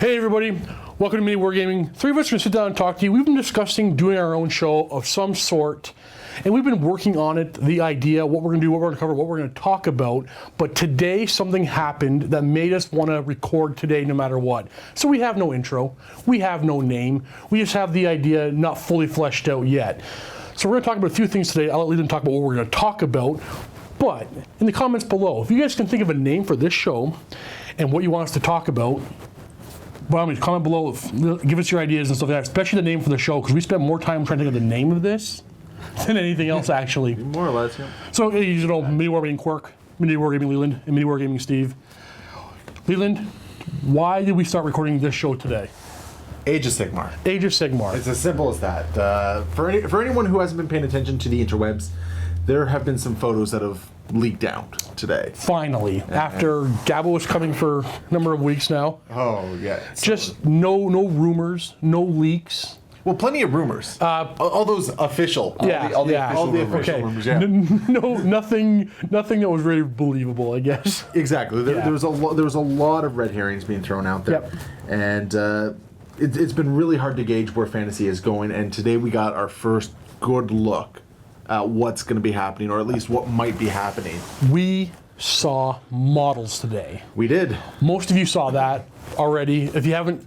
Hey everybody, welcome to MiniWarGaming. Three of us are going to sit down and talk to you. We've been discussing doing our own show of some sort, and we've been working on it, the idea, what we're going to do, what we're going to cover, what we're going to talk about. But today something happened that made us want to record today no matter what. So we have no intro, we have no name, we just have the idea not fully fleshed out yet. So we're going to talk about a few things today. I'll let Leland talk about what we're going to talk about. But in the comments below, if you guys can think of a name for this show and what you want us to talk about, by all means, comment below, give us your ideas and stuff like that, especially the name for the show, because we spent more time trying to think of the name of this than anything else, actually. More or less, yeah. So, you know, MiniWarGaming Quirk, MiniWarGaming Leland, and MiniWarGaming Steve. Leland, why did we start recording this show today? Age of Sigmar. Age of Sigmar. It's as simple as that. For anyone who hasn't been paying attention to the interwebs, there have been some photos that have leaked out today. Finally, after Gabo was coming for a number of weeks now. Oh, yeah. Just no rumors, no leaks. Well, plenty of rumors. All those official. All the official rumors, yeah. Nothing that was really believable, I guess. Exactly. There was a lot of red herrings being thrown out there. Yep. And it's been really hard to gauge where fantasy is going. And today we got our first good look at what's going to be happening, or at least what might be happening. We saw models today. We did. Most of you saw that already. If you haven't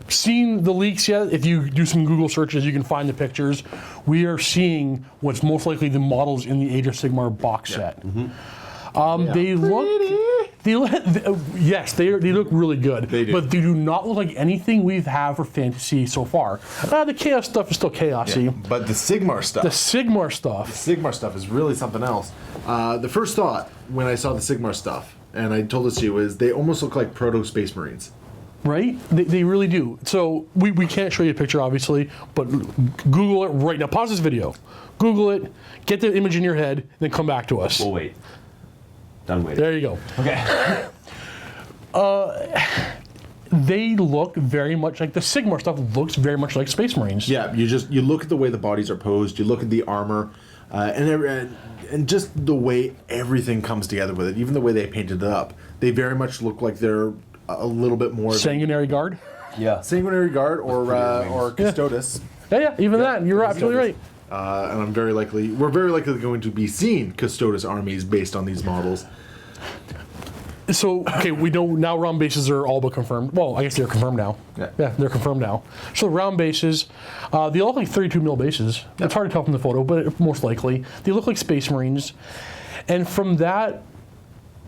seen the leaks yet, if you do some Google searches, you can find the pictures. We are seeing what's most likely the models in the Age of Sigmar box set. Mm-hmm. They look really good. They do. But they do not look like anything we've had for fantasy so far. The chaos stuff is still chaosy. Yeah, but the Sigmar stuff. The Sigmar stuff is really something else. The first thought when I saw the Sigmar stuff, and I told this to you, is they almost look like proto-Space Marines. Right? They really do. So we can't show you a picture, obviously, but Google it right now. Pause this video. Google it, get the image in your head, and then come back to us. We'll wait. Done waiting. There you go. Okay. They look very much like the Sigmar stuff looks very much like Space Marines. Yeah, you look at the way the bodies are posed, you look at the armor, and just the way everything comes together with it, even the way they painted it up. They very much look like they're a little bit more Sanguinary Guard? Yeah. Sanguinary Guard or Custodes. Yeah, even that. You're absolutely right. And we're very likely going to be seeing Custodes armies based on these models. So, okay, we know now round bases are all but confirmed. Well, I guess they're confirmed now. Yeah, they're confirmed now. So round bases, they all look like 32 mil bases. Yep. It's hard to tell from the photo, but most likely. They look like Space Marines. And from that,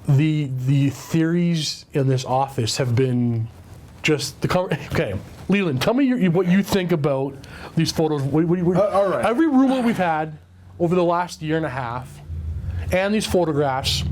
the theories in this office have been just the cover. Okay, Leland, tell me what you think about these photos. All right. Every rumor we've had over the last year and a half, and these photographs.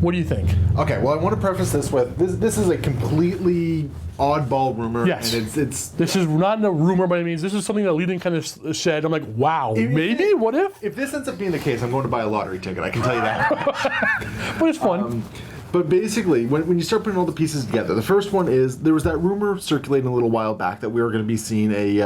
What do you think? Okay, well, I want to preface this with this is a completely oddball rumor. Yes. And this is not a rumor by any means. This is something that Leland kind of said. I'm like, wow, maybe? What if? If this ends up being the case, I'm going to buy a lottery ticket, I can tell you that. But it's fun. But basically, when you start putting all the pieces together, the first one is there was that rumor circulating a little while back that we were going to be seeing a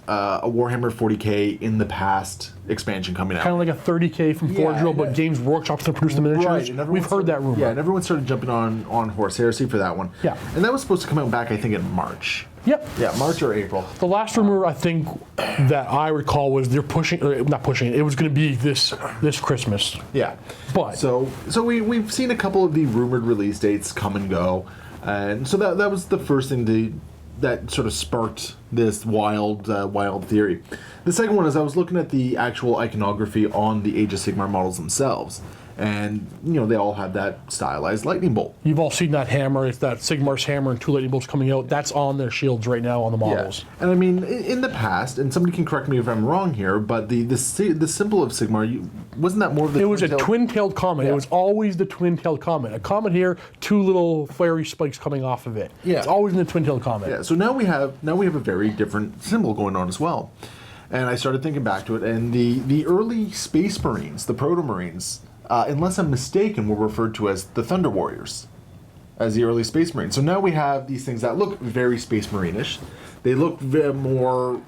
Warhammer 40K in the past expansion coming out. Kind of like a 30K from Forge, but Games Workshop's to produce the miniatures. Right, We've heard that rumor. Yeah, and everyone started jumping on Horse Heresy for that one. Yeah. And that was supposed to come out back, I think, in March. Yep. Yeah, March or April. The last rumor I think that I recall was they're pushing, not pushing it was going to be this Christmas. Yeah. But so we've seen a couple of the rumored release dates come and go, and so that was the first thing that sort of sparked this wild theory. The second one is I was looking at the actual iconography on the Age of Sigmar models themselves. And, they all have that stylized lightning bolt. You've all seen that hammer. It's that Sigmar's hammer and two lightning bolts coming out. That's on their shields right now on the models. Yeah. And I mean, in the past, and somebody can correct me if I'm wrong here, but the symbol of Sigmar, wasn't that more of the... It was a twin-tailed comet. Yeah. It was always the twin-tailed comet. A comet here, two little fiery spikes coming off of it. Yeah. It's always in the twin-tailed comet. Yeah, so now we have a very different symbol going on as well. And I started thinking back to it, and the early Space Marines, the Proto-Marines... unless I'm mistaken, were referred to as the Thunder Warriors, as the early Space Marines. So now we have these things that look very Space Marine-ish. They look more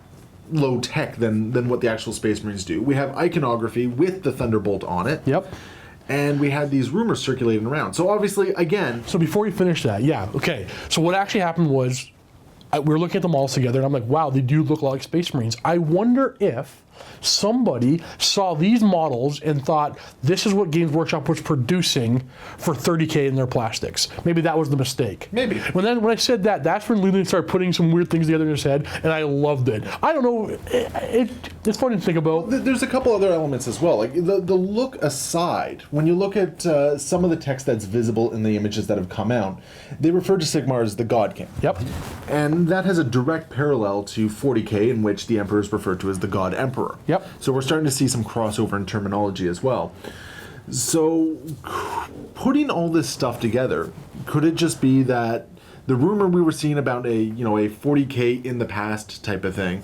low-tech than what the actual Space Marines do. We have iconography with the Thunderbolt on it. Yep. And we had these rumors circulating around. So obviously, again... So before you finish that, okay. So what actually happened was we were looking at them all together, and I'm like, wow, they do look a lot like Space Marines. I wonder if somebody saw these models and thought this is what Games Workshop was producing for $30K in their plastics. Maybe that was the mistake. Maybe. When I said that, that's when Leland started putting some weird things together in his head, and I loved it. I don't know, it's funny to think about. There's a couple other elements as well. Like the look aside, when you look at some of the text that's visible in the images that have come out, they refer to Sigmar as the God King. Yep. And that has a direct parallel to 40K, in which the Emperor is referred to as the God Emperor. Yep. So we're starting to see some crossover in terminology as well. So putting all this stuff together, could it just be that the rumor we were seeing about a 40K in the past type of thing,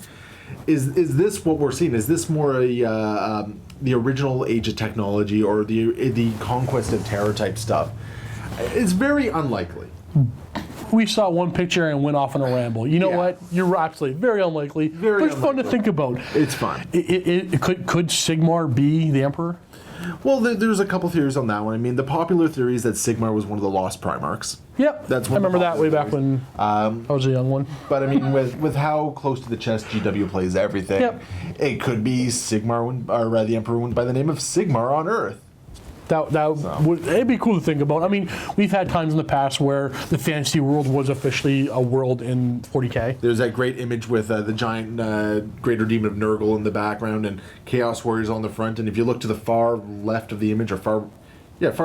is this what we're seeing? Is this more the original Age of Technology or the Conquest of Terror type stuff? It's very unlikely. We saw one picture and went off on a ramble. You know Yeah. what? You're absolutely very unlikely. Very but it's fun to unlikely. think about. It's fun. Could Sigmar be the Emperor? Well, there's a couple theories on that one. I mean, the popular theory is that Sigmar was one of the lost Primarchs. Yep. That's I one of the remember that way popular back when I was a young one. But I mean, with how close to the chest GW plays everything, Yep. it could be Sigmar, or the Emperor went by the name of Sigmar on Earth. It'd be cool to think about. I mean, we've had times in the past where the fantasy world was officially a world in 40K. There's that great image with the giant Greater Demon of Nurgle in the background and Chaos Warriors on the front. And if you look to the far left of the image, or far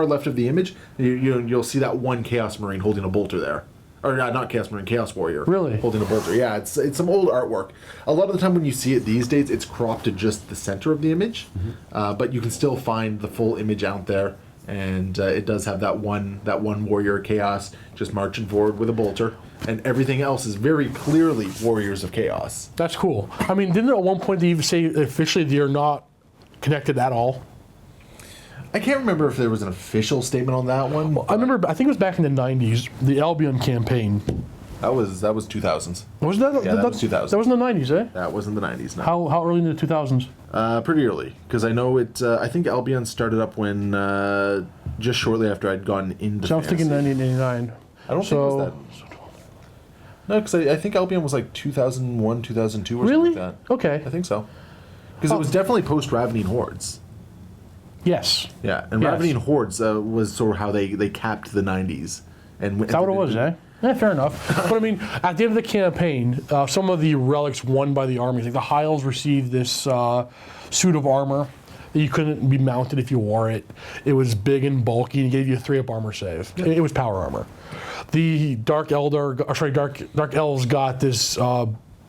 left of the image, you'll see that one Chaos Marine holding a bolter there. Or not Chaos Marine, Chaos Warrior. Really? Holding a bolter. Yeah, it's some old artwork. A lot of the time when you see it these days, it's cropped to just the center of the image. But you can still find the full image out there. And it does have that one Warrior of Chaos just marching forward with a bolter. And everything else is very clearly Warriors of Chaos. That's cool. I mean, didn't at one point they even say officially they're not connected at all? I can't remember if there was an official statement on that one. I remember, I think it was back in the 90s, the Albion campaign. That was 2000s. Was that? Yeah, that was 2000. That was in the 90s, eh? That was in the 90s. No. How early in the 2000s? Pretty early, because I know it. I think Albion started up when just shortly after I'd gotten into. So I was thinking fantasy. 1989. I don't think it was that. No, because I think Albion was like 2001, 2002 or Really? something like that. Okay. I think so. Because it was definitely post Ravening Hordes. Yes. Yeah, and Yes. Ravening Hordes was sort of how they capped the 90s. And Is that what it was, eh? Yeah, fair enough. But I mean, at the end of the campaign, some of the relics won by the armies, like the Hyles received this suit of armor that you couldn't be mounted if you wore it. It was big and bulky and gave you a 3-up armor save. It was power armor. The Dark Elves got this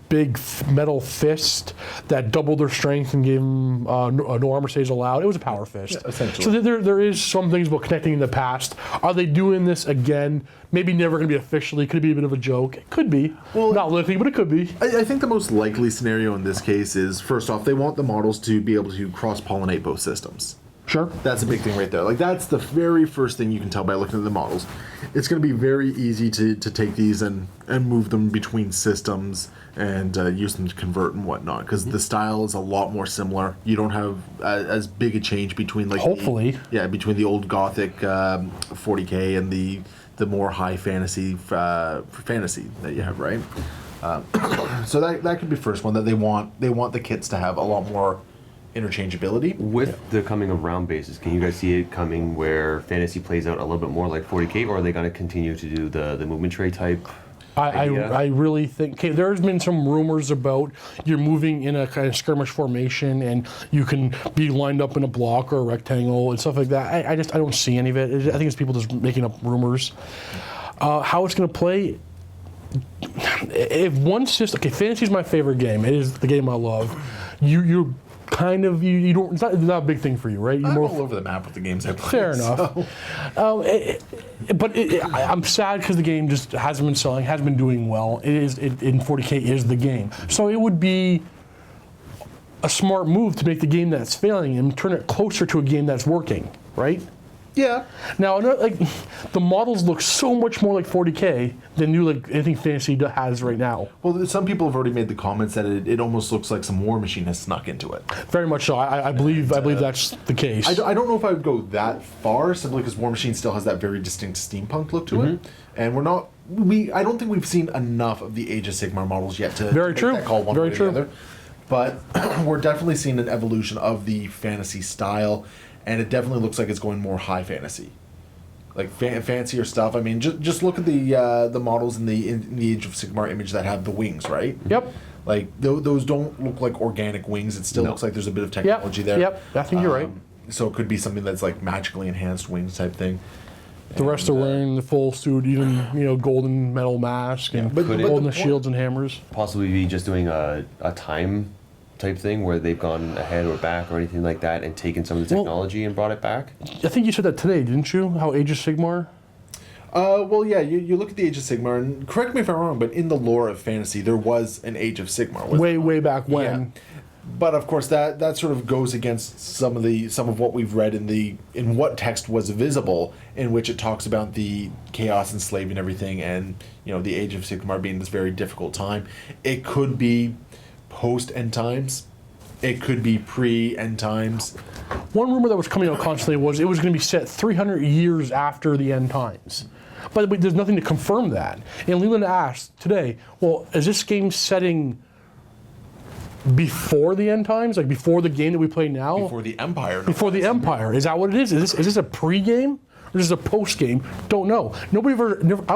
big metal fist that doubled their strength and gave them no armor saves allowed. It was a power fist. Yeah, essentially. So there is some things about connecting in the past. Are they doing this again? Maybe never going to be officially. Could it be a bit of a joke? It could be. Well, not likely, but it could be. I think the most likely scenario in this case is, first off, they want the models to be able to cross-pollinate both systems. Sure. That's a big thing right there. Like, that's the very first thing you can tell by looking at the models. It's going to be very easy to take these and move them between systems and use them to convert and whatnot, because the style is a lot more similar. You don't have as big a change between, like, Hopefully. between the old Gothic 40K and the more high fantasy fantasy that you have, right? So that could be first one, that they want the kits to have a lot more interchangeability. With the coming of round bases, can you guys see it coming where fantasy plays out a little bit more like 40K, or are they going to continue to do the movement tray type? I really think there's been some rumors about you're moving in a kind of skirmish formation and you can be lined up in a block or a rectangle and stuff like that. I don't see any of it. I think it's people just making up rumors. How it's going to play, if one system, fantasy is my favorite game. It is the game I love. You're kind of you don't. It's not a big thing for you, right? You're I'm more all over the map with the games I play. fair enough. But I'm sad because the game just hasn't been selling, hasn't been doing well. In 40K is the game, so it would be a smart move to make the game that's failing and turn it closer to a game that's working, right? Yeah. Now, like the models look so much more like 40K than anything Fantasy has right now. Well, some people have already made the comments that it almost looks like some War Machine has snuck into it. Very much so. I believe that's the case. I don't know if I would go that far, simply because War Machine still has that very distinct steampunk look to it, and I don't think we've seen enough of the Age of Sigmar models yet to Very make true. that call one Very way true. or the other. But we're definitely seeing an evolution of the fantasy style, and it definitely looks like it's going more high fantasy, like fancier stuff. I mean, just look at the models in the Age of Sigmar image that have the wings, right? Yep. Like those don't look like organic wings. It still looks like there's a bit of Yep. technology there. Yep. I think you're right. So it could be something that's like magically enhanced wings type thing. The rest are wearing the full suit, even golden metal mask and but holding the the point- shields and hammers. Possibly be just doing a time type thing where they've gone ahead or back or anything like that and taken some of the technology and brought it back. I think you said that today, didn't you? How Age of Sigmar? Well, yeah, you look at the Age of Sigmar, and correct me if I'm wrong, but in the lore of fantasy, there was an Age of Sigmar. Way back when. Yeah. But of course, that sort of goes against some of what we've read in what text was visible, in which it talks about the chaos and slave and everything, and the Age of Sigmar being this very difficult time. It could be post end times. It could be pre end times. One rumor that was coming out constantly was it was going to be set 300 years after the end times. But there's nothing to confirm that. And Leland asked today, well, is this game setting before the end times? Like before the game that we play now? Before the Empire. Before the Empire. Is that what it is? Is this a pre-game? Or is this a post-game? Don't know. I don't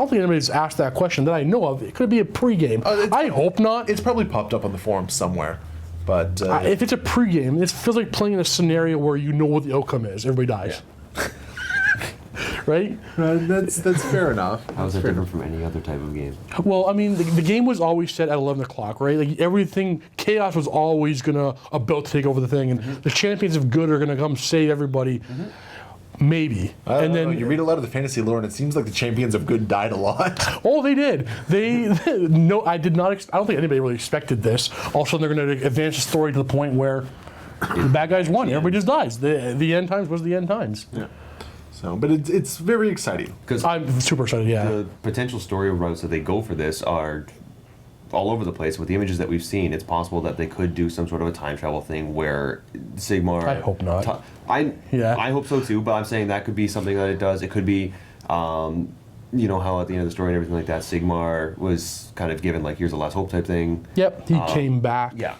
think anybody's asked that question that I know of. It could be a pre-game. I hope not. It's probably popped up on the forum somewhere. But If it's a pre-game, it feels like playing in a scenario where you know what the outcome is. Everybody dies. Right? that's fair enough. How is it different from any other type of game? Well, I mean, the game was always set at 11 o'clock, right? Like everything, chaos was always about to take over the thing, and the champions of good are gonna come save everybody. Maybe. And then you read a lot of the fantasy lore, and it seems like the champions of good died a lot. Oh, they did. No, I did not. I don't think anybody really expected this. All of a sudden, they're going to advance the story to the point where the bad guys won. Everybody just dies. The end times was the end times. Yeah. So, but it's very exciting. Because I'm super excited. Yeah. the potential story routes that they go for this are all over the place. With the images that we've seen, it's possible that they could do some sort of a time travel thing where Sigmar. I hope not. I hope so too, but I'm saying that could be something that it does. It could be, how at the end of the story and everything like that, Sigmar was kind of given like, here's the last hope type thing. Yep. He came back. Yeah.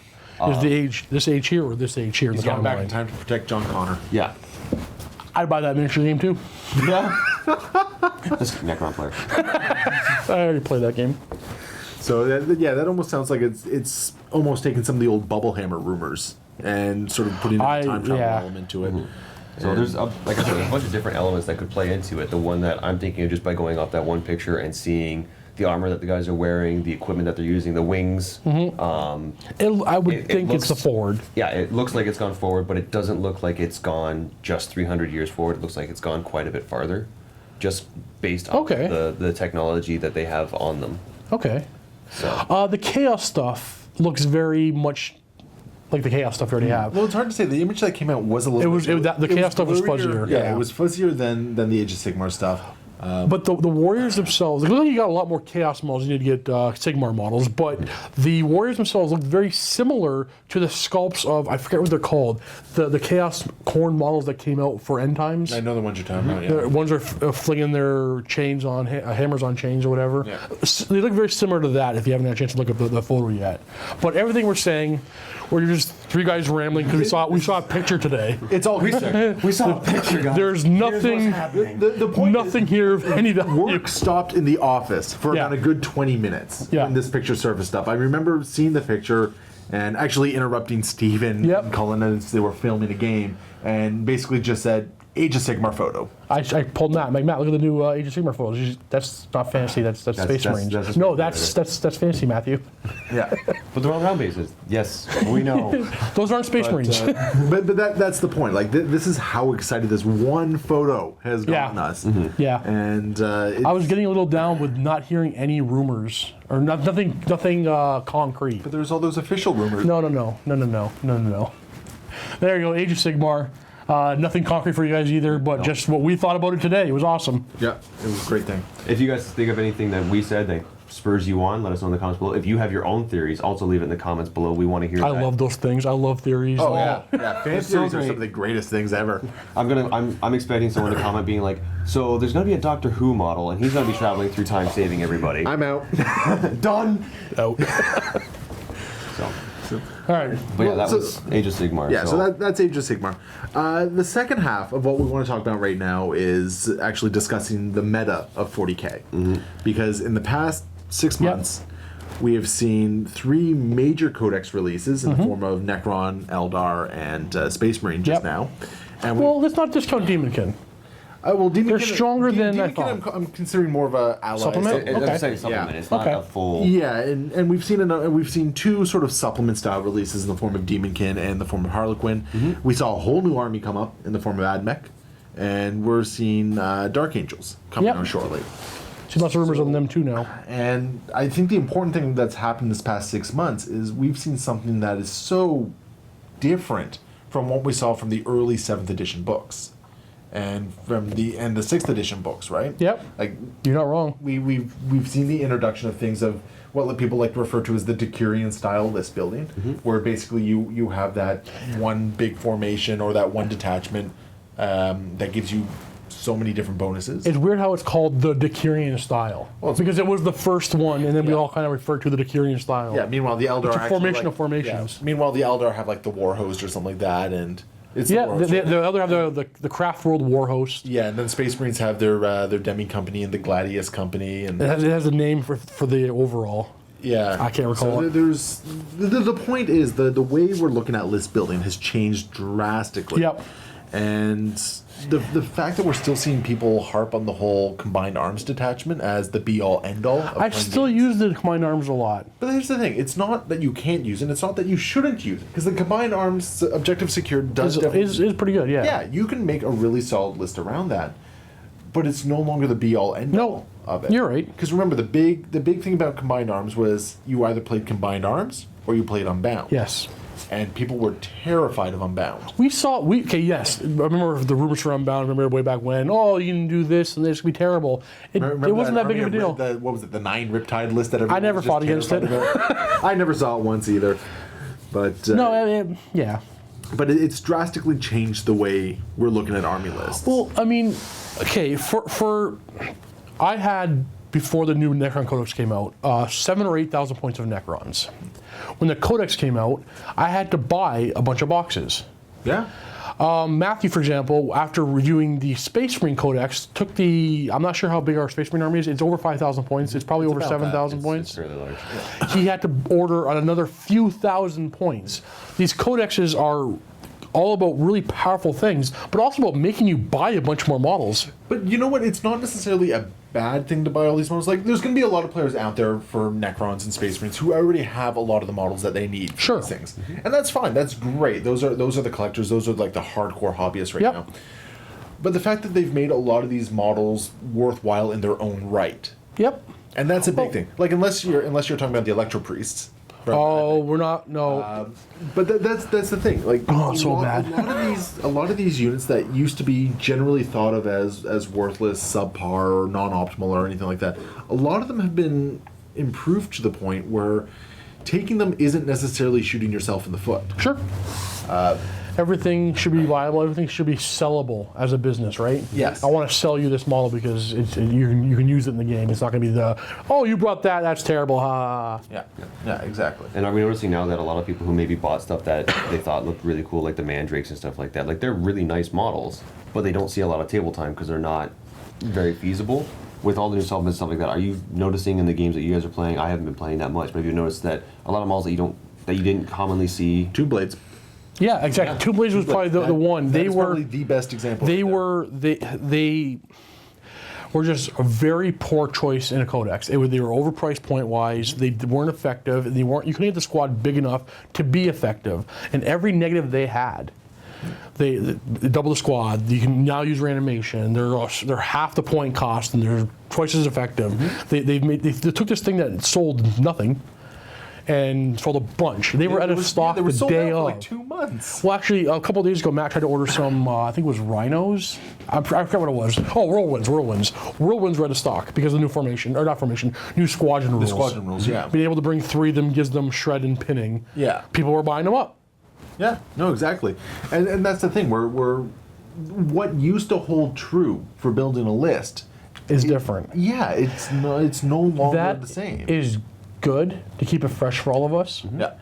Is this age here or this age here? He's in the gone back in timeline? time to protect John Connor. Yeah. I'd buy that miniature game too. Yeah. Just Necron player. I already played that game. So that almost sounds like it's almost taking some of the old Bubblehammer rumors and sort of putting a time travel element to it. So there's, like I said, there's a bunch of different elements that could play into it. The one that I'm thinking of just by going off that one picture and seeing the armor that the guys are wearing, the equipment that they're using, the wings. I would think it's the forward. Yeah, it looks like it's gone forward, but it doesn't look like it's gone just 300 years forward. It looks like it's gone quite a bit farther, just based on the technology that they have on them. Okay. So The chaos stuff looks very much like the chaos stuff we already have. Well, it's hard to say. The image that came out was a little. The chaos stuff was fuzzier. Yeah, it was fuzzier than the Age of Sigmar stuff. But the warriors themselves, it looks like you got a lot more chaos models. You need to get Sigmar models, but the warriors themselves look very similar to the sculpts of, I forget what they're called, the chaos corn models that came out for end times. I know the ones you're talking about. The Yeah. ones are flinging their chains on hammers on chains or whatever. Yeah. They look very similar to that. If you haven't had a chance to look at the photo yet, but everything we're saying, we're just three guys rambling because we saw a picture today. It's all research. we saw a picture, guys. There's nothing, The point nothing here of any value. Work stopped in the office for Yeah. about a good 20 minutes Yeah. when this picture surfaced up. I remember seeing the picture and actually interrupting Steve and Cullen as they were filming a game and basically just said, Age of Sigmar photo. I pulled Matt. I'm like, Matt, look at the new Age of Sigmar photos. That's not fantasy. That's Space Marines. No, that's fantasy, Matthew. Yeah. But they're on round bases. Yes, we know. Those aren't Space Marines. But that's the point. Like this is how excited this one photo has gotten us. Yeah. And I was getting a little down with not hearing any rumors or nothing concrete. but there's all those official rumors. No. There you go, Age of Sigmar. Nothing concrete for you guys either, but just what we thought about it today. It was awesome. Yeah, it was a great thing. If you guys think of anything that we said that spurs you on, let us know in the comments below. If you have your own theories, also leave it in the comments below. We want to hear that. I love those things. I love theories. Oh, yeah. Fan It's so theories are great. some of the greatest things ever. I'm expecting someone to comment being like, so there's going to be a Doctor Who model, and he's going to be traveling through time saving everybody. I'm out. done. Out. So, All right. but yeah, that So- was Age of Sigmar. Yeah, so that's Age of Sigmar. The second half of what we want to talk about right now is actually discussing the meta of 40K. Because in the past 6 months, we have seen 3 major codex releases in the form of Necron, Eldar, and Space Marine just now. And Well, let's not discount Demonkin. Demonkin, they're stronger than I Demonkin thought. I'm considering more of a ally. Supplement? It, Okay. I'm saying supplement. Yeah. It's not Okay. a full. Yeah, and we've seen 2 sort of supplement style releases in the form of Demonkin and the form of Harlequin. We saw a whole new army come up in the form of Admech, and we're seeing Dark Angels coming Yep. on shortly. See lots of rumors on them too now. And I think the important thing that's happened this past 6 months is we've seen something that is so different from what we saw from the early 7th edition books, and from the 6th edition books, right? Yep. Like You're not wrong. we've seen the introduction of things of what people like to refer to as the Decurion style list building, where basically you have that one big formation or that one detachment that gives you so many different bonuses. It's weird how it's called the Decurion style. Well, it's- because it was the first one, and then we Yeah. all kind of refer to the Decurion style. Yeah. Meanwhile, the Eldar It's a actually, formation like- of formations. Yeah. Meanwhile, the Eldar have like the War Host or something like that, and it's Yeah, the War the Host. other have the Craft World War Host. Yeah, and then Space Marines have their Demi Company and the Gladius Company, and It has a name for the overall. yeah, I can't recall So it. there's the point is the way we're looking at list building has changed drastically. Yep. And the fact that we're still seeing people harp on the whole combined arms detachment as the be all end all. I still use the combined arms a lot. But here's the thing: it's not that you can't use it; it's not that you shouldn't use it, because the combined arms objective secured does Is pretty good, yeah. yeah, you can make a really solid list around that, but it's no longer the be all end all of it. you're right. Because remember, the big thing about combined arms was you either played combined arms or you played Unbound. Yes. And people were terrified of Unbound. Yes. I remember the rumors for Unbound. I remember way back when, oh, you can do this and this can be terrible. It wasn't that big of a deal. What was it? The 9 Riptide list that everyone I never was just fought against it. terrified about? I never saw it once either. But No, yeah. but it's drastically changed the way we're looking at army lists. Well, I mean, okay, I had, before the new Necron Codex came out, 7,000 or 8,000 points of Necrons. When the Codex came out, I had to buy a bunch of boxes. yeah. Matthew, for example, after reviewing the Space Marine Codex, I'm not sure how big our Space Marine army is. It's over 5,000 points. It's probably over about 7,000 It's points. fairly large. He had to order another few thousand points. These codexes are all about really powerful things, but also about making you buy a bunch more models. But you know what? It's not necessarily a bad thing to buy all these models. Like, there's going to be a lot of players out there for Necrons and Space Marines who already have a lot of the models that they need for Sure. these things, and that's fine. That's great. Those are the collectors. Those are like the hardcore hobbyists right Yep. now. But the fact that they've made a lot of these models worthwhile in their own right, Yep. and that's a big thing. Like, unless you're talking about the Electro Priests. Oh, we're not. No. But that's the thing. Like, Oh, so bad. A lot of these units that used to be generally thought of as worthless, subpar, or non-optimal, or anything like that. A lot of them have been improved to the point where taking them isn't necessarily shooting yourself in the foot. Sure. Everything should be viable. Everything should be sellable as a business, right? Yes. I want to sell you this model because you can use it in the game. It's not going to be oh, you brought that. That's terrible. Ha. Yeah, exactly. And are we noticing now that a lot of people who maybe bought stuff that they thought looked really cool, like the mandrakes and stuff like that, like they're really nice models, but they don't see a lot of table time because they're not very feasible? With all the new supplements and stuff like that, are you noticing in the games that you guys are playing? I haven't been playing that much, but have you noticed that a lot of models that you didn't commonly see? Two Blades. Yeah, exactly. Two Blades was probably the one. That is probably the best example. They right there. they were just a very poor choice in a codex. They were overpriced point wise. They weren't effective. You couldn't get the squad big enough to be effective. And every negative they had, they double the squad. You can now use reanimation. They're half the point cost and they're twice as effective. They took this thing that sold nothing and sold a bunch. They were out of stock they were the sold day out for of. like 2 months. Well, actually, a couple of days ago, Matt tried to order some, I think it was rhinos. I forgot what it was. Oh, whirlwinds. Whirlwinds were out of stock because of the new formation, or not formation, new squadron rules. The squadron rules, yeah. Being able to bring 3 of them gives them shred and pinning. Yeah. People were buying them up. Yeah, no, exactly. And that's the thing, we're what used to hold true for building a list Is different. Yeah, it's no longer That the same. is good to keep it fresh for all of us. Yeah.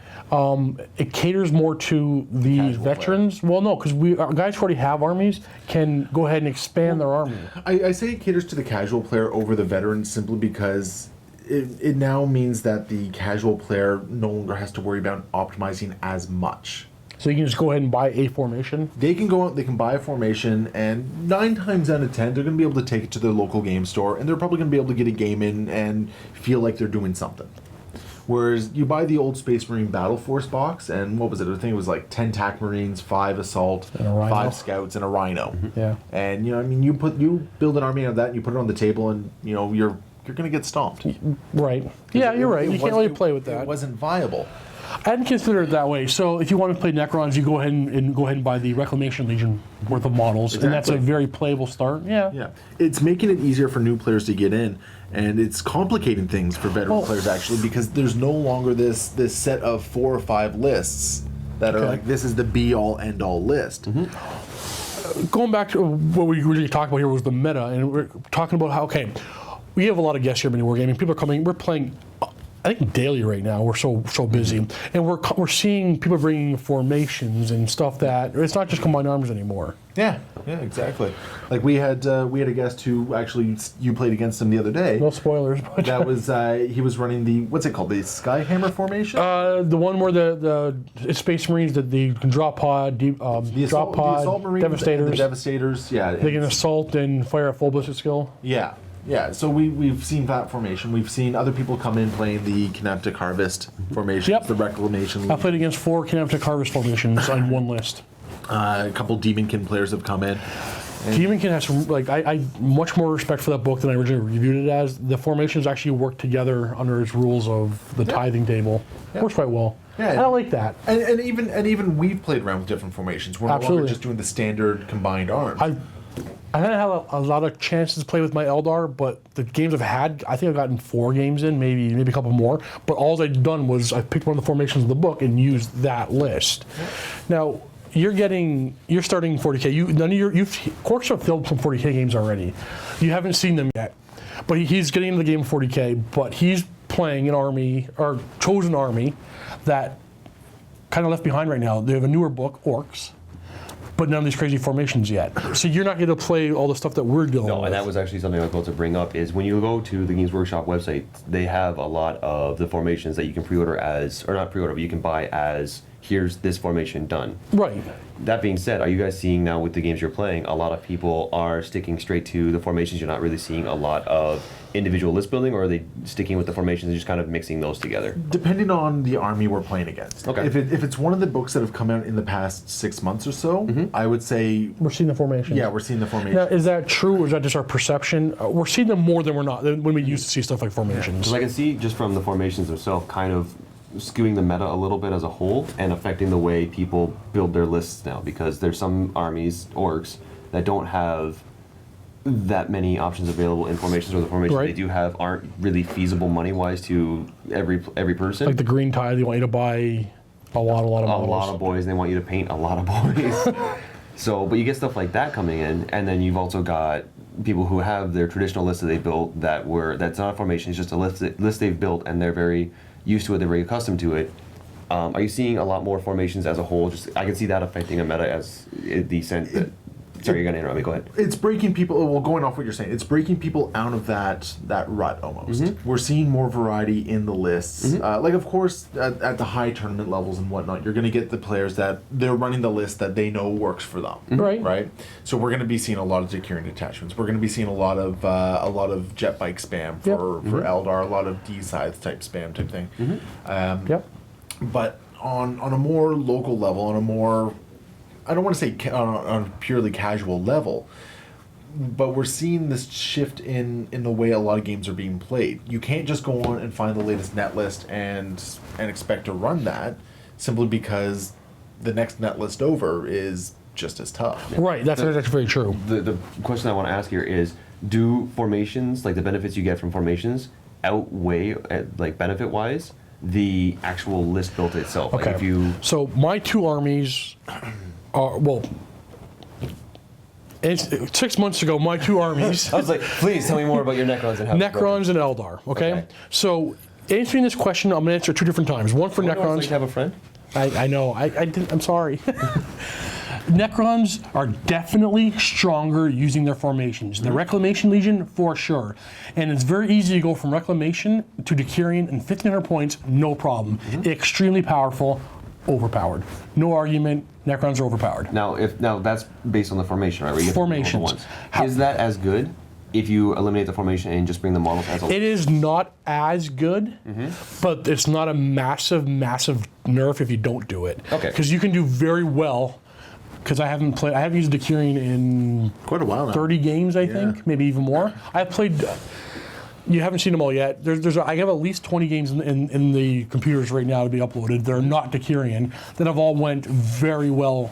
It caters more to the Casual veterans. Well, no, because guys who already have armies can go ahead and expand their army. I say it caters to the casual player over the veteran simply because it now means that the casual player no longer has to worry about optimizing as much. So you can just go ahead and buy a formation. They can go out, they can buy a formation, and 9 times out of 10, they're going to be able to take it to their local game store, and they're probably going to be able to get a game in and feel like they're doing something. Whereas you buy the old Space Marine Battle Force box, and what was it? I think it was like 10 TAC Marines, 5 Assault, And a Rhino. 5 Scouts, and a Rhino. Yeah. And I mean, you build an army out of that, and you put it on the table, and you're going to get stomped. Right. Yeah, you're right. You can't really play with that. It wasn't viable. I hadn't considered it that way. So if you want to play Necrons, you go ahead and buy the Reclamation Legion worth of models, and that's a Exactly. very playable start. Yeah. Yeah, it's making it easier for new players to get in, and it's complicating things for veteran players actually because there's no longer this set of 4 or 5 lists that are like this is the be all end all list. Going back to what we originally talked about here was the meta, and we're talking about how we have a lot of guests here at MiniWarGaming. People are coming. We're playing, I think, daily right now. We're so busy, and we're seeing people bringing formations and stuff that it's not just combined arms anymore. Yeah, exactly. Like we had a guest who actually you played against him the other day. No spoilers, but That was he was running the what's it called, the Skyhammer formation. the one where the Space Marines that they can drop pod, the drop pod, Assault Marines, Devastators. the Devastators. Yeah, They can assault and fire at full ballistic skill. Yeah. So we've seen that formation. We've seen other people come in playing the Kinetic Harvest formation, Yep. the Reclamation. I played against 4 Kinetic Harvest formations on one list. A couple Demonkin players have come in. Demonkin has some, I much more respect for that book than I originally reviewed it as. The formations actually work together under its rules of the tithing table. Works quite well. Yeah. And I like that. And even we've played around with different formations. We're no longer Absolutely. just doing the standard combined arms. I haven't had a lot of chances to play with my Eldar, but the games I've had, I think I've gotten 4 games in, maybe a couple more. But all I've done was I picked one of the formations of the book and used that list. Now you're starting 40K. Quirks have filled some 40K games already. You haven't seen them yet, but he's getting into the game of 40K. But he's playing an army or chosen army that kind of left behind right now. They have a newer book, Orcs. But none of these crazy formations yet. So you're not going to play all the stuff that we're dealing with. No, and that was actually something I was about to bring up, is when you go to the Games Workshop website, they have a lot of the formations that you can pre-order as, or not pre-order, but you can buy as, here's this formation done. Right. That being said, are you guys seeing now with the games you're playing, a lot of people are sticking straight to the formations? You're not really seeing a lot of individual list building, or are they sticking with the formations and just kind of mixing those together? Depending on the army we're playing against. Okay. If it's one of the books that have come out in the past 6 months or so, I would say We're seeing the formation. yeah, we're seeing the formation. Now, is that true, or is that just our perception? We're seeing them more than when we used to see stuff like formations. Because I can see just from the formations themselves kind of skewing the meta a little bit as a whole and affecting the way people build their lists now, because there's some armies, orcs, that don't have that many options available in formations, or the formations Right. they do have aren't really feasible money-wise to every person. Like the green tide, they want you to buy a lot of a models. lot of boys, they want you to paint a lot of boys. So, but you get stuff like that coming in, and then you've also got people who have their traditional lists that they built that's not a formation, it's just a list they've built, and they're very used to it, they're very accustomed to it. Are you seeing a lot more formations as a whole? I can see that affecting a meta as the sense that. Sorry, you're gonna interrupt me. Go ahead. It's breaking people. Well, going off what you're saying, it's breaking people out of that rut almost. We're seeing more variety in the lists. Like, of course, at the high tournament levels and whatnot, you're going to get the players that they're running the list that they know works for them. Right. Right. So we're going to be seeing a lot of Decurion detachments. We're going to be seeing a lot of jet bike spam for Eldar, a lot of D-scythe type spam type thing. Yep. But on a more local level, on a more, I don't want to say on a purely casual level, we're seeing this shift in the way a lot of games are being played. You can't just go on and find the latest net list and expect to run that simply because the next net list over is just as tough. Right, that's very true. The question I want to ask here is, do formations, like the benefits you get from formations, outweigh, like benefit-wise, the actual list built itself? Okay. Like if you... So my two armies are, well, it's 6 months ago, my two armies, I was like, please tell me more about your Necrons and how they're broken. Necrons and Eldar, okay? Okay. So answering this question, I'm going to answer two different times. One for You know what it's like Necrons. to have a friend? I know, I'm sorry. Necrons are definitely stronger using their formations. The Reclamation Legion, for sure. And it's very easy to go from Reclamation to Decurion in 1,500 points, no problem. Extremely powerful, overpowered. No argument, Necrons are overpowered. Now that's based on the formation, right? Where you get Formations. all the ones. Is that as good if you eliminate the formation and just bring the models as a It is not as good, but it's not a massive, massive nerf if you don't do it. Okay. Because you can do very well. Because I haven't used Decurion in Quite a while now. 30 games, I think, maybe even more. I've played. You haven't seen them all yet. I have at least 20 games in the computers right now to be uploaded. They're not Decurion that have all went very well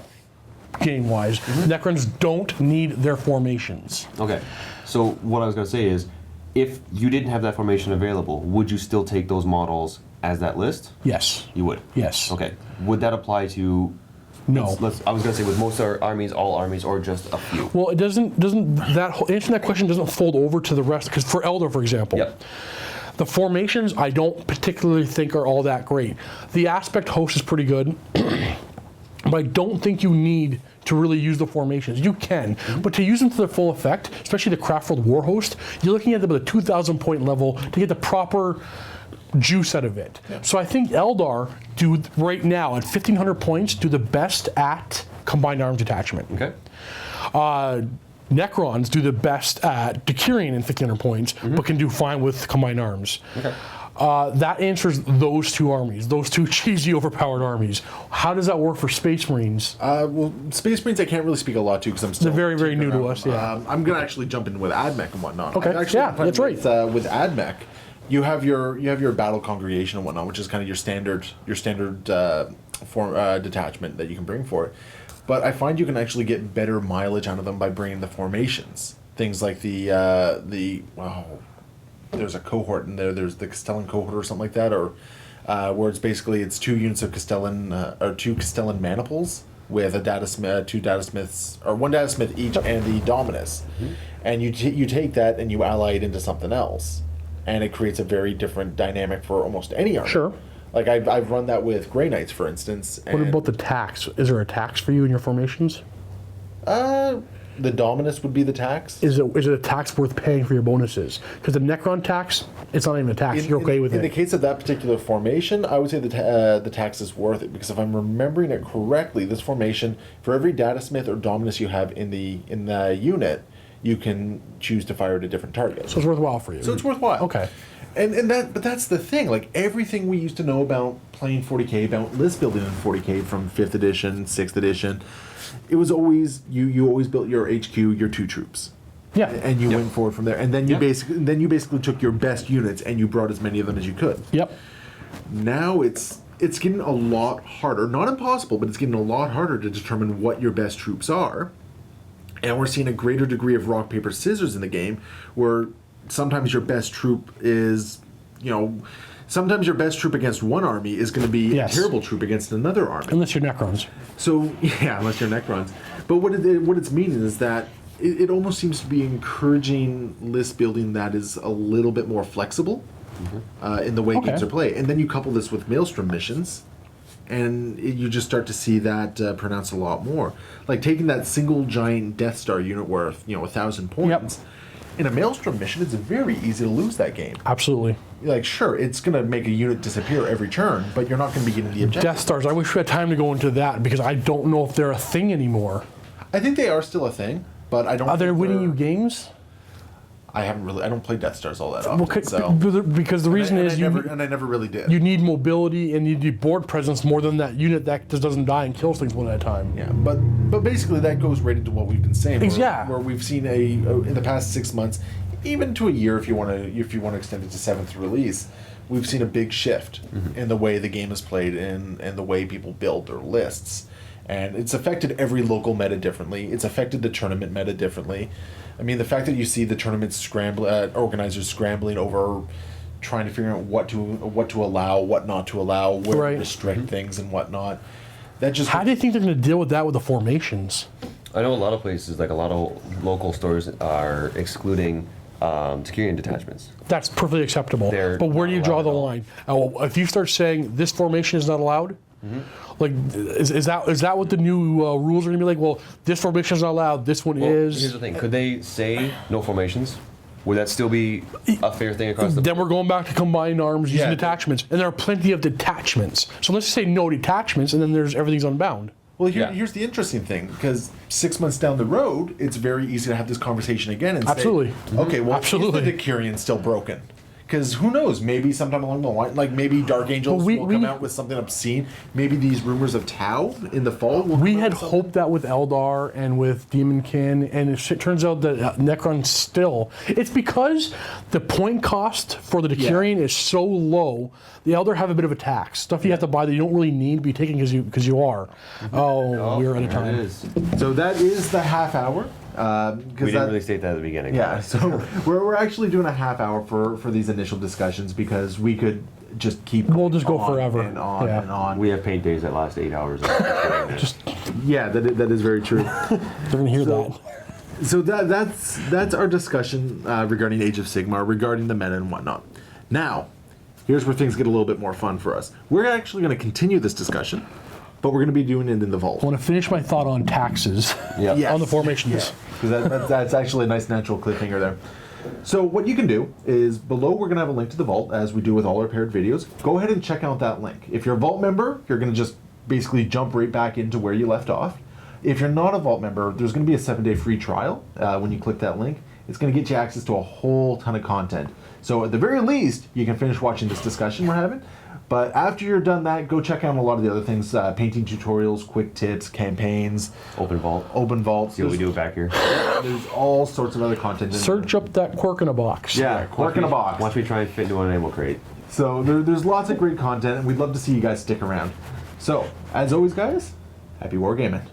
game-wise. Necrons don't need their formations. Okay. So what I was going to say is, if you didn't have that formation available, would you still take those models as that list? Yes. You would? Yes. Okay. Would that apply to... No. I was going to say with most of our armies, all armies, or just a few? Well, it doesn't answering that question doesn't fold over to the rest, because for Eldar, for example, Yep. the formations I don't particularly think are all that great. The aspect host is pretty good, but I don't think you need to really use the formations. You can, but to use them to their full effect, especially the Craftworld War Host, you're looking at them at a 2,000 point level to get the proper juice out of it. So I think Eldar do right now at 1,500 points do the best at combined arms attachment. Okay. Necrons do the best at Decurion in 1,500 points, but can do fine with combined arms. Okay. That answers those two armies, those two cheesy, overpowered armies. How does that work for Space Marines? Well, Space Marines I can't really speak a lot to because I'm still They're very, very tinkering new to around. us, yeah. I'm gonna actually jump in with AdMech and whatnot. Okay, I've actually yeah, been playing that's right. With AdMech, you have your battle congregation and whatnot, which is kind of your standard detachment that you can bring for it. But I find you can actually get better mileage out of them by bringing the formations. Things like there's a cohort in there. There's the Castellan cohort or something like that, or where it's 2 units of Castellan or 2 Castellan maniples with a data smith, 2 data smiths, or 1 data smith each, and the Dominus. And you take that and you ally it into something else, and it creates a very different dynamic for almost any army. Sure. Like I've run that with Grey Knights, for instance. What and, about the tax? Is there a tax for you in your formations? the Dominus would be the tax? Is it a tax worth paying for your bonuses? Because the Necron tax, it's not even a tax. You're okay with in it. the case of that particular formation, I would say the tax is worth it, because if I'm remembering it correctly, this formation, for every Datasmith or Dominus you have in the unit, you can choose to fire at a different target. So it's worthwhile for you. So it's worthwhile. Okay. But that's the thing. Like, everything we used to know about playing 40k, about list building in 40k from 5th edition, 6th edition, it was always you always built your HQ, your 2 troops. Yeah. And you went forward from there. And then you basically took your best units and you brought as many of them as you could. Yep. Now it's getting a lot harder. Not impossible, but it's getting a lot harder to determine what your best troops are. And we're seeing a greater degree of rock, paper, scissors in the game, where sometimes your best troop is, sometimes your best troop against one army is going to be a terrible troop against another army. Unless you're Necrons. So, yeah, unless you're Necrons. But what it's meaning is that it almost seems to be encouraging list building that is a little bit more flexible in the way games are played. And then you couple this with Maelstrom missions, and you just start to see that pronounced a lot more. Like taking that single giant Death Star unit worth 1,000 points. Yep. In a Maelstrom mission, it's very easy to lose that game. Absolutely. Like, sure, it's going to make a unit disappear every turn, but you're not going to be getting the objective. Death Stars, I wish we had time to go into that, because I don't know if they're a thing anymore. I think they are still a thing, but I don't. Are they think winning they're- you games? I don't play Death Stars all that often. Because the reason is I never really did. you need mobility and you need board presence more than that unit that just doesn't die and kills things one at a time. Yeah, but basically that goes right into what we've been saying. Where we've seen in the past 6 months, even to a year, if you want to extend it to 7th release, we've seen a big shift in the way the game is played and the way people build their lists. And it's affected every local meta differently. It's affected the tournament meta differently. I mean, the fact that you see the tournament organizers scrambling over trying to figure out what to allow, what not to allow, where to restrict things and whatnot. That just How do you think they're going to deal with that with the formations? I know a lot of places, like a lot of local stores, are excluding Securian detachments. That's perfectly acceptable. They're But where do you not draw allowed the at all. line? If you start saying this formation is not allowed, like is that what the new rules are going to be like? Well, this formation is not allowed. This one is. Here's the thing: could they say no formations? Would that still be a fair thing across the? Then we're going back to combined arms using detachments, and there are plenty of detachments. So let's say no detachments, and then there's everything's unbound. Well, here's the interesting thing, because 6 months down the road, it's very easy to have this conversation again and Absolutely. say, okay, well, Absolutely. is the Decurion still broken? Because who knows, maybe sometime along the line, like maybe Dark Angels will come out with something obscene. Maybe these rumors of Tau in the fall will We come out had with something. hoped that with Eldar and with Demonkin, and it turns out that Necron still. It's because the point cost for the Decurion is so low. The Eldar have a bit of a tax. Stuff you have to buy that you don't really need to be taking because you are. Oh, we're out of There it time. is. So that is the half hour. We didn't really state that at the beginning. Yeah, so we're actually doing a half hour for these initial discussions because we could just keep. We'll just go on forever. and on Yeah. and on. We have paint days that last 8 hours. Yeah, that is very true. They're going to hear that. So that's our discussion regarding Age of Sigmar, regarding the meta and whatnot. Now, here's where things get a little bit more fun for us. We're actually going to continue this discussion, but we're going to be doing it in the vault. I want to finish my thought on taxes Yeah. on the formations. Because that's actually a nice natural cliffhanger there. So what you can do is below we're going to have a link to the vault, as we do with all our paired videos. Go ahead and check out that link. If you're a vault member, you're going to just basically jump right back into where you left off. If you're not a vault member, there's going to be a 7-day free trial when you click that link. It's going to get you access to a whole ton of content. So at the very least, you can finish watching this discussion we're having. But after you're done that, go check out a lot of the other things, painting tutorials, quick tips, campaigns. Open vaults. See what we do back here. There's all sorts of other content. Search up that Quirk in a box. Yeah, Quirk in a box. Once we try and fit into an animal crate. So there's lots of great content, and we'd love to see you guys stick around. So, as always, guys, happy wargaming.